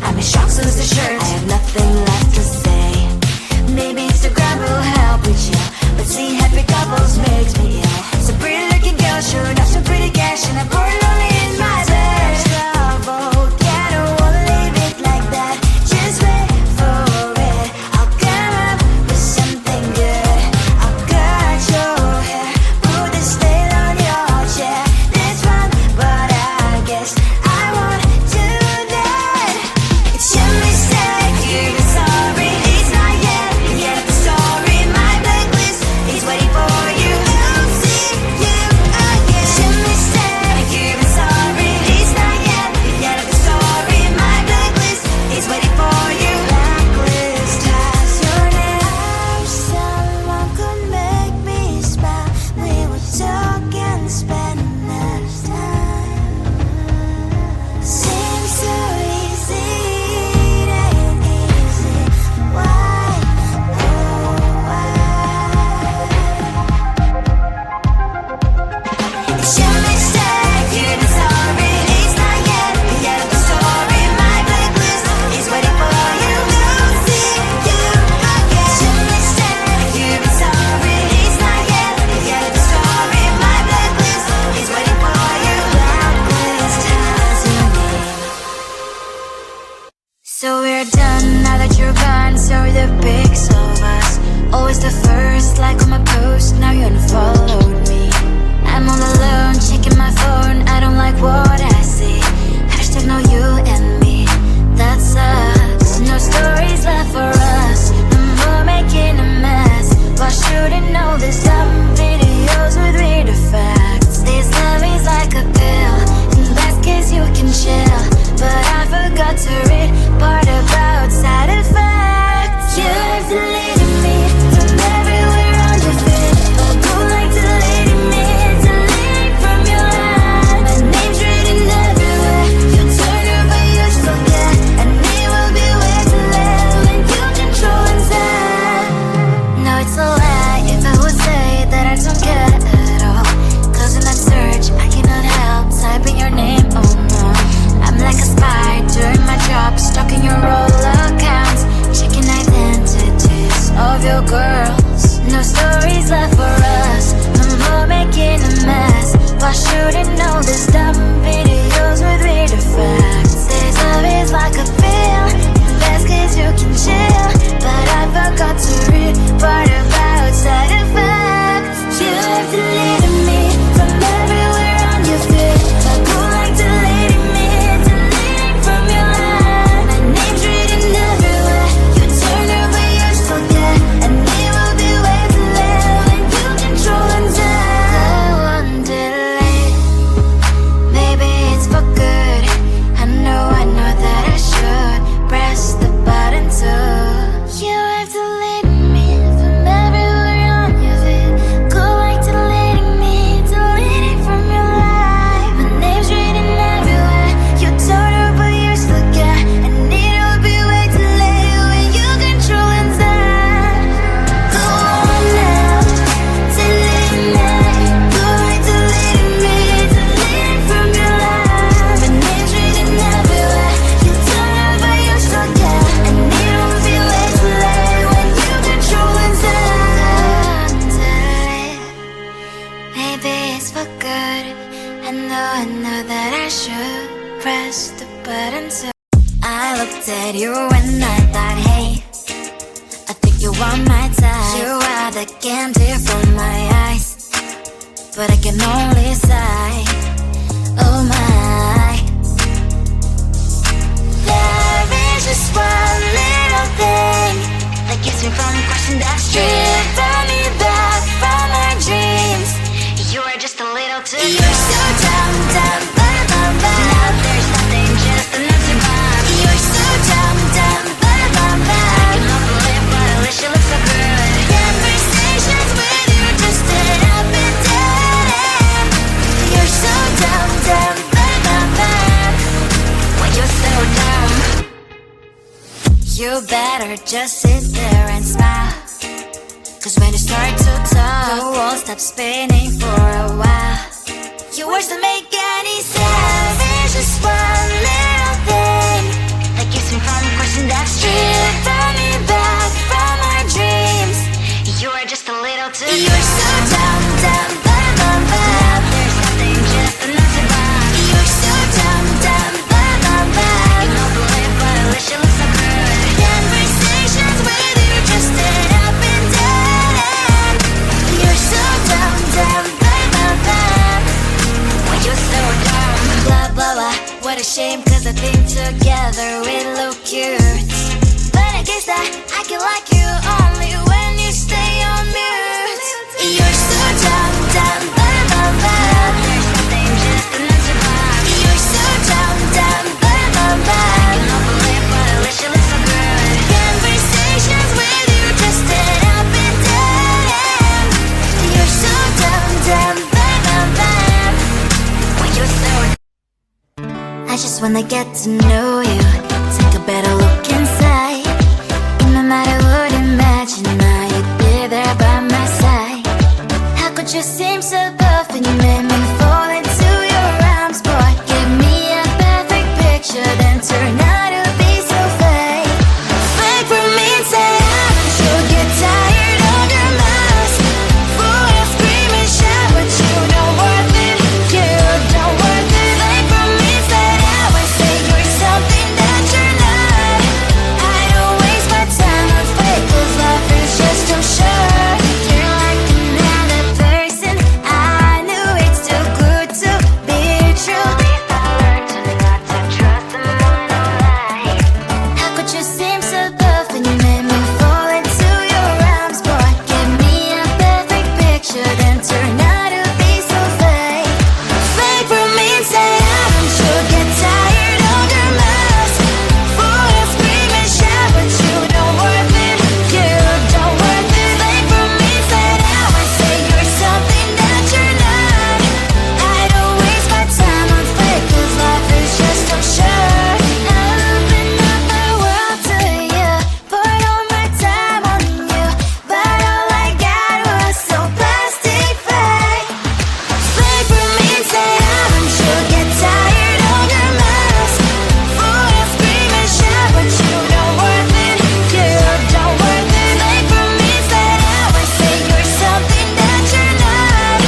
I'm in shock, so lose the shirt. I have nothing left to say. Maybe Instagram will help with you, but seeing happy couples makes me ill. So pretty looking girl, sure enough, some pretty cash, and I'm bored lonely in my bed. Trouble, yeah, I don't wanna leave it like that. Just wait for it. I'll come up with something good. I'll cut your hair, put the stain on your chair. This one, but I guess I won't do that. It's your mistake, you're sorry. It's not yet the end of the story. My blacklist is waiting for you. I'll see you again. It's your mistake, you're sorry. It's not yet the end of the story. My blacklist is waiting for you. Blacklist has your name. Someone could make me smile. We would talk and spend enough time. Seems so easy, it ain't easy. Why, oh why? It's your mistake, you're sorry. It's not yet the end of the story. My blacklist is waiting for you. I'll see you again. It's your mistake, you're sorry. It's not yet the end of the story. My blacklist is waiting for you. Blacklist has your name. So we're done now that you're gone. So are the pics of us. Always the first like on my post. Now you unfollowed me. I'm all alone, checking my phone. I don't like what I see. Hashtag no you and me. That sucks. No stories left for us. No more making a mess. Why shouldn't know this dumb videos with weird effects? This love is like a pill. In best case you can chill, but I forgot to read part about side effects. You've deleted me from everywhere on your feed. But go like deleting me, deleting from your head. My name's written everywhere. You turn her but you forget, and it will be way too late when you control and say. No, it's a lie if I would say that I don't care at all. Cause in that search I cannot help typing your name, oh no. I'm like a spy doing my job, stalking your all accounts, checking identities of your girls. No stories left for us, no more making a mess. Why shouldn't know this dumb videos with weird effects? This love is like a pill. In best case you can chill, but I forgot to read part about side effects. You've deleted me from everywhere on your feed. But go like deleting me, deleting from your head. My name's written everywhere. You turn her but you forget, and it will be way too late when you control and say. Go on, delete. Maybe it's for good. I know that I should press the button too. You have deleted me from everywhere on your feed. Go like deleting me, deleting from your life. My name's written everywhere. You told her but you still care, and it will be way too late when you control and say. Go on now, delete me. Go like deleting me, deleting from your life. My name's written everywhere. You told her but you still care, and it will be way too late when you control and say. Maybe it's for good. I know that I should press the button too. I looked at you and I thought, hey, I think you are my type. You are the candy from my eyes, but I can only sigh. Oh my. There is just one little thing that keeps me from crossing that street. Driven me back from my dreams. You are just a little too good. You're so dumb, dumb, bum, bum, bum. Now there's nothing, just enough to bomb. You're so dumb, dumb, bum, bum, bum. I can not believe, but at least you look so good. Conversations with you just end up in dead end. You're so dumb, dumb, bum, bum, bum. When you're so dumb, you better just sit there and smile. Cause when you start to talk, the world stops spinning for a while. Your words don't make any sense. There's just one little thing that keeps me when they get to know you. Take a better look inside. No matter what, imagine now you'd be there by my side. How could you seem so perfect? You made me fall into your arms, boy. Give me a perfect picture, then turn out to be so fake. Fake for me and say you'll get tired of your mask. Boy, I scream and shout, but you don't worth it. You don't worth it. Fake for me and say you're something that you're not. I don't waste my time on fake, 'cause life is just too short. You're like another person. I knew it's too good to be true. I learned to not to trust them on no lie. How could you seem so perfect? You made me fall into your arms, boy. Give me a perfect picture, then turn out to be so fake. Fake for me and say you'll get tired of your mask. Boy, I scream and shout, but you don't worth it. You don't worth it. Fake for me and say you're something that you're not. I don't waste my time on fake, 'cause life is just too short. I open up my world to you, put all my time on you, but all I got was so plastic fake. Fake for me and say you'll get tired of your mask. Boy, I scream and shout, but you don't worth it. You don't worth it. Fake for me and say you're something that you're not.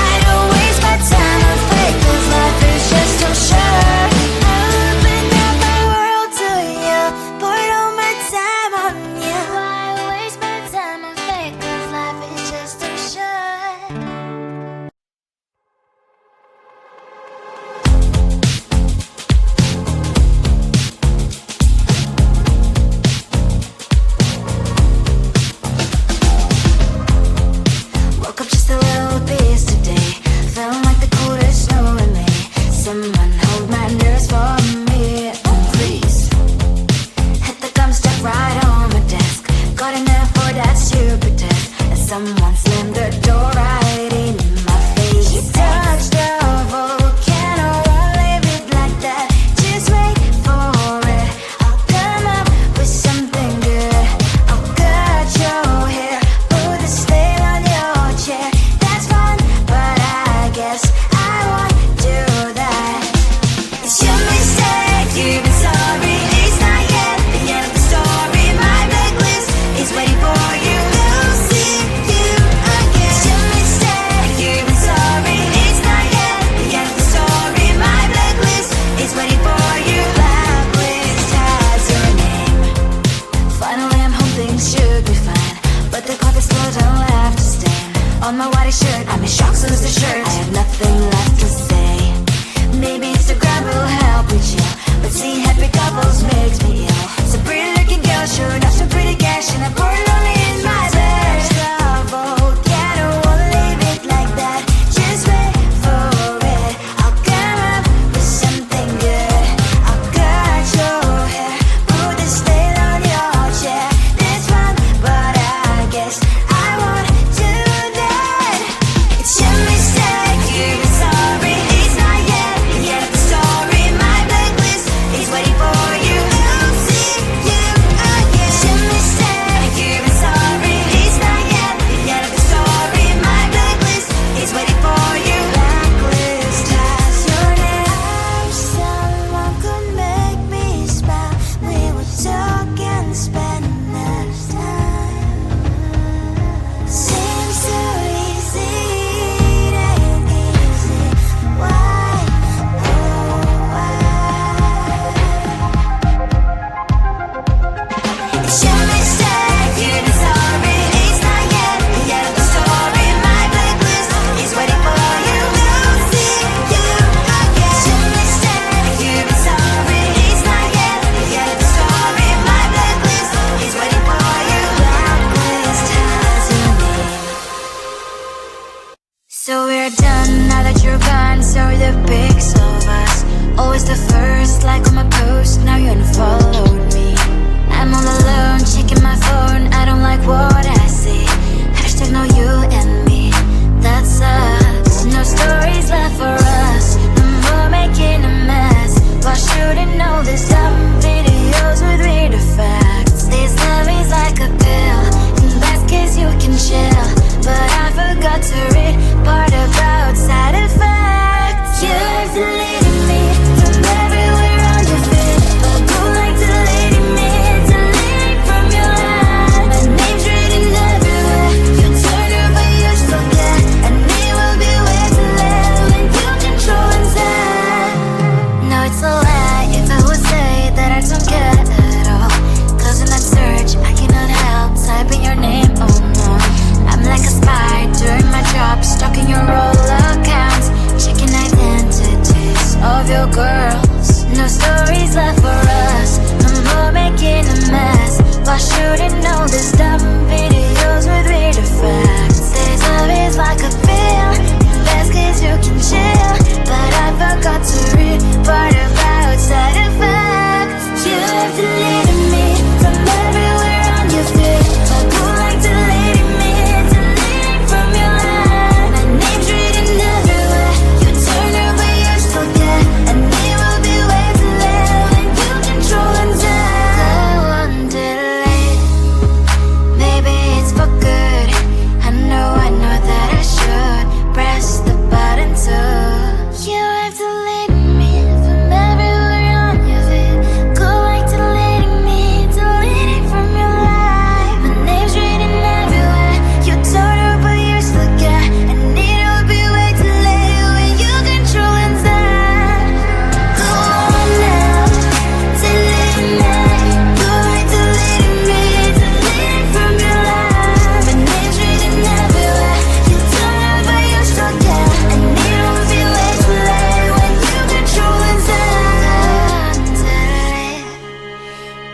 I don't waste my time on fake, 'cause life is just too short. I open up my world to you, put all my time on you. Why waste my time on fake, 'cause life is just too short. Woke up just a little pissed today. Felt like the coldest snow in me. Someone hold my nerves for me, oh please. Hit the gum stuck right on my desk. Got enough for that stupid test. And someone slammed the door right in my face. You touched the volcano, won't leave it like that. Just wait for it. I'll come up with something good. I'll cut your hair, put a stain on your chair. That's fun, but I guess I won't do that. It's your mistake, you've been sorry. It's not yet the end of the story. My blacklist is waiting for you. We'll see you again. It's your mistake, you've been sorry. It's not yet the end of the story. My blacklist is waiting for you. Blacklist has your name. Finally I'm home, things should be fine, but the clock is still don't have to stand. On my white shirt, I'm in shock, so lose the shirt. I have nothing left to say. Maybe Instagram will help me chill, but seeing happy couples makes me ill. Some pretty looking girl, sure enough, some pretty cash, and I pour it only in my bed. Volcano, won't leave it like that. Just wait for it. I'll come up with something good. I'll cut your hair, put the stain on your chair. That's fun, but I guess I won't do that. It's your mistake, you've been sorry. It's not yet the end of the story. My blacklist is waiting for you. We'll see you again. It's your mistake, you've been sorry. It's not yet the end of the story. My blacklist is waiting for you. Blacklist has your name. Someone could make me smile. We would talk and spend enough time. Seems so easy, it ain't easy. Why, oh why? It's your mistake, you've been sorry. It's not yet the end of the story. My blacklist is waiting for you. We'll see you again. It's your mistake, you've been sorry. It's not yet the end of the story. My blacklist is waiting for you. Blacklist has your name. So we're done now that you're gone. So the pics of us, always the first like on my post. Now you unfollowed me. I'm all alone, checking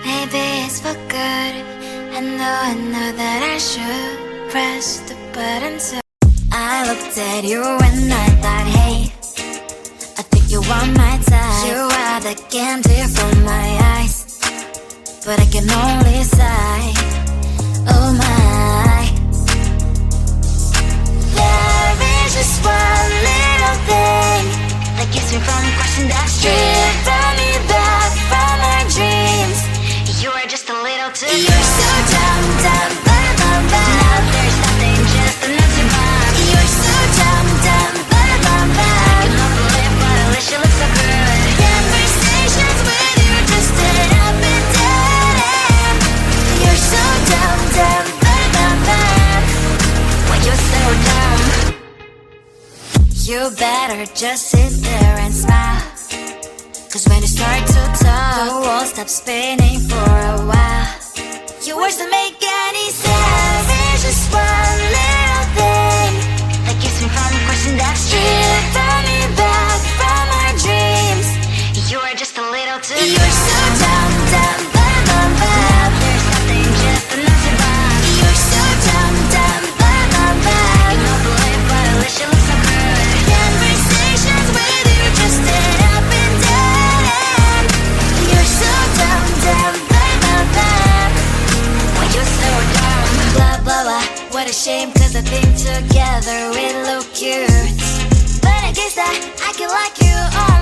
Maybe it's for good. I know that I should press the button so I looked at you and I thought, hey, I think you are my type. You are the candy from my eyes, but I can only sigh. Oh my, there is just one little thing that keeps me from crossing that street. Drive me back from my dreams. You are just a little too close. You're so dumb, dumb, bum, bum, bum. Now there's nothing, just enough to bomb. You're so dumb, dumb, bum, bum, bum. I cannot believe, but at least you look so good. Conversations with you just end up in dead end. You're so dumb, dumb, bum, bum, bum. Why you're so dumb? You better just sit there and smile, 'cause when you start to talk, the world stops spinning for a while. Your words don't make any sense. There's just one little thing that keeps me from crossing that street. Turn me back from my dreams. You are just a little too close. You're so dumb, dumb, bum, bum, bum. Now there's nothing, just enough to bomb. You're so dumb, dumb, bum, bum, bum. I cannot believe, but at least you look so good. Conversations with you just end up in dead end. You're so dumb, dumb, bum, bum, bum. Why you're so dumb? Blah, blah, blah. What a shame, 'cause I think together we look cute. But I guess that I can like you all